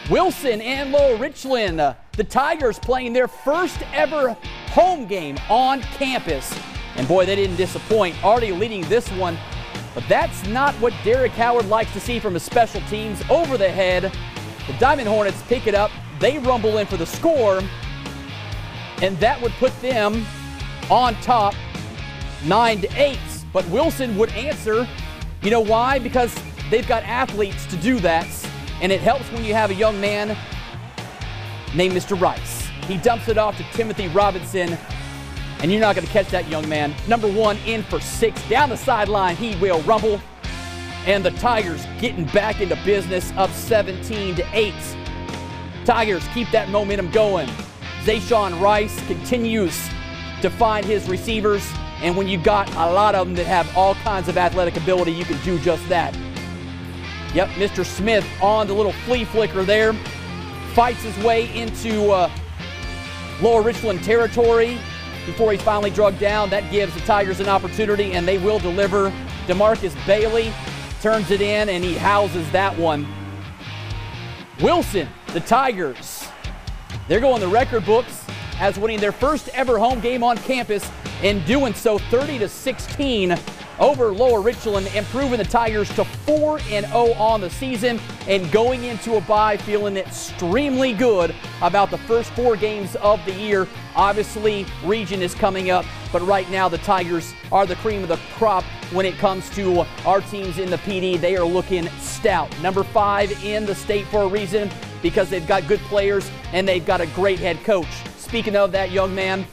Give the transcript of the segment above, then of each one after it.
Wilson and Lower Richland, the Tigers playing their first ever home game on campus. And boy, they didn't disappoint, already leading this one. But that's not what Derek Howard likes to see from his special teams. Over the head, the Diamond Hornets pick it up. They rumble in for the score, and that would put them on top 9-8. But Wilson would answer. You know why? Because they've got athletes to do that, and it helps when you have a young man named Mr. Rice. He dumps it off to Timothy Robinson, and you're not going to catch that young man. Number one in for 6. Down the sideline, he will rumble. And the Tigers getting back into business, up 17-8. Tigers keep that momentum going. Zayshawn Rice continues to find his receivers. And when you've got a lot of them that have all kinds of athletic ability, you can do just that. Yep, Mr. Smith on the little flea flicker there. Fights his way into Lower Richland territory before he's finally drugged down. That gives the Tigers an opportunity, and they will deliver. DeMarcus Bailey turns it in, and he houses that one. Wilson, the Tigers, they're going the record books as winning their first ever home game on campus, and doing so 30-16 over Lower Richland, improving the Tigers to 4-0 on the season and going into a bye feeling extremely good about the first 4 games of the year. Obviously, region is coming up, but right now the Tigers are the cream of the crop when it comes to our teams in the PD. They are looking stout. Number 5 in the state for a reason, because they've got good players and they've got a great head coach. Speaking of that young man,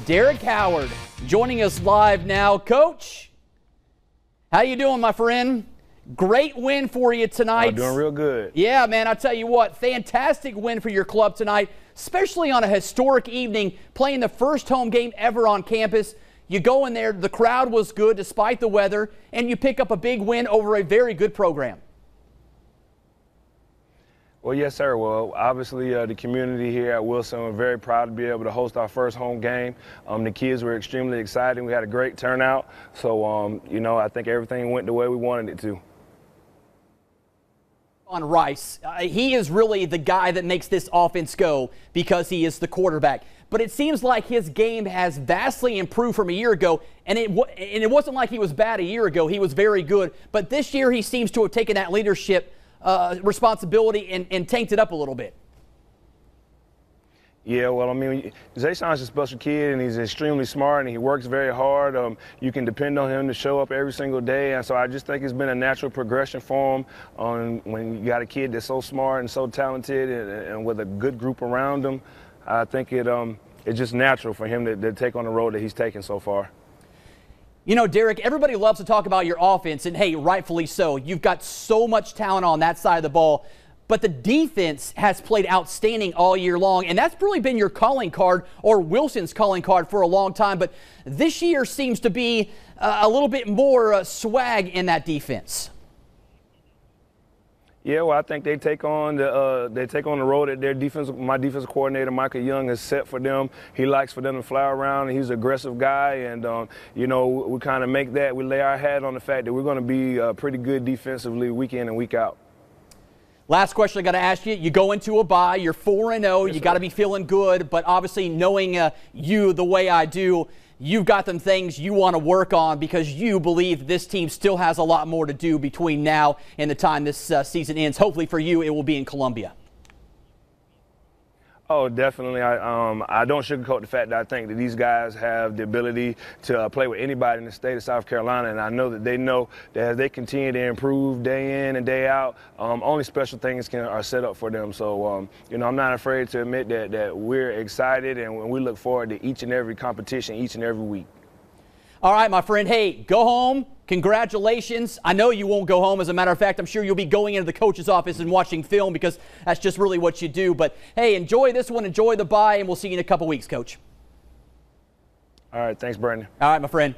Derek Howard joining us live now. Coach, how you doing, my friend? Great win for you tonight. Doing real good. Yeah, man, I tell you what, fantastic win for your club tonight, especially on a historic evening, playing the first home game ever on campus. You go in there, the crowd was good despite the weather, and you pick up a big win over a very good program. Well, yes, sir. Well, obviously, the community here at Wilson, we're very proud to be able to host our first home game. The kids were extremely excited. We had a great turnout. So, you know, I think everything went the way we wanted it to. On Rice, he is really the guy that makes this offense go because he is the quarterback. But it seems like his game has vastly improved from a year ago, and it wasn't like he was bad a year ago. He was very good. But this year he seems to have taken that leadership responsibility and tanked it up a little bit. Yeah, well, I mean, Zayshawn's a special kid, and he's extremely smart, and he works very hard. You can depend on him to show up every single day, and so I just think it's been a natural progression for him. When you got a kid that's so smart and so talented and with a good group around him, I think it's just natural for him to take on the road that he's taken so far. You know, Derek, everybody loves to talk about your offense, and hey, rightfully so. You've got so much talent on that side of the ball, but the defense has played outstanding all year long, and that's really been your calling card, or Wilson's calling card, for a long time. But this year seems to be a little bit more swag in that defense. Yeah, well, I think they take on the road that my defensive coordinator, Michael Young, has set for them. He likes for them to fly around, and he's an aggressive guy. And, you know, we kind of make that. We lay our hat on the fact that we're going to be pretty good defensively week in and week out. Last question I got to ask you. You go into a bye, you're 4-0, you got to be feeling good, but obviously knowing you the way I do, you've got them things you want to work on because you believe this team still has a lot more to do between now and the time this season ends. Hopefully for you, it will be in Columbia. Oh, definitely. I don't sugarcoat the fact that I think that these guys have the ability to play with anybody in the state of South Carolina, and I know that they know that as they continue to improve day in and day out, only special things are set up for them. So, you know, I'm not afraid to admit that we're excited and we look forward to each and every competition each and every week. All right, my friend. Hey, go home. Congratulations. I know you won't go home. As a matter of fact, I'm sure you'll be going into the coach's office and watching film because that's just really what you do. But, hey, enjoy this one. Enjoy the bye, and we'll see you in a couple weeks, Coach. All right. Thanks, Brandon. All right, my friend.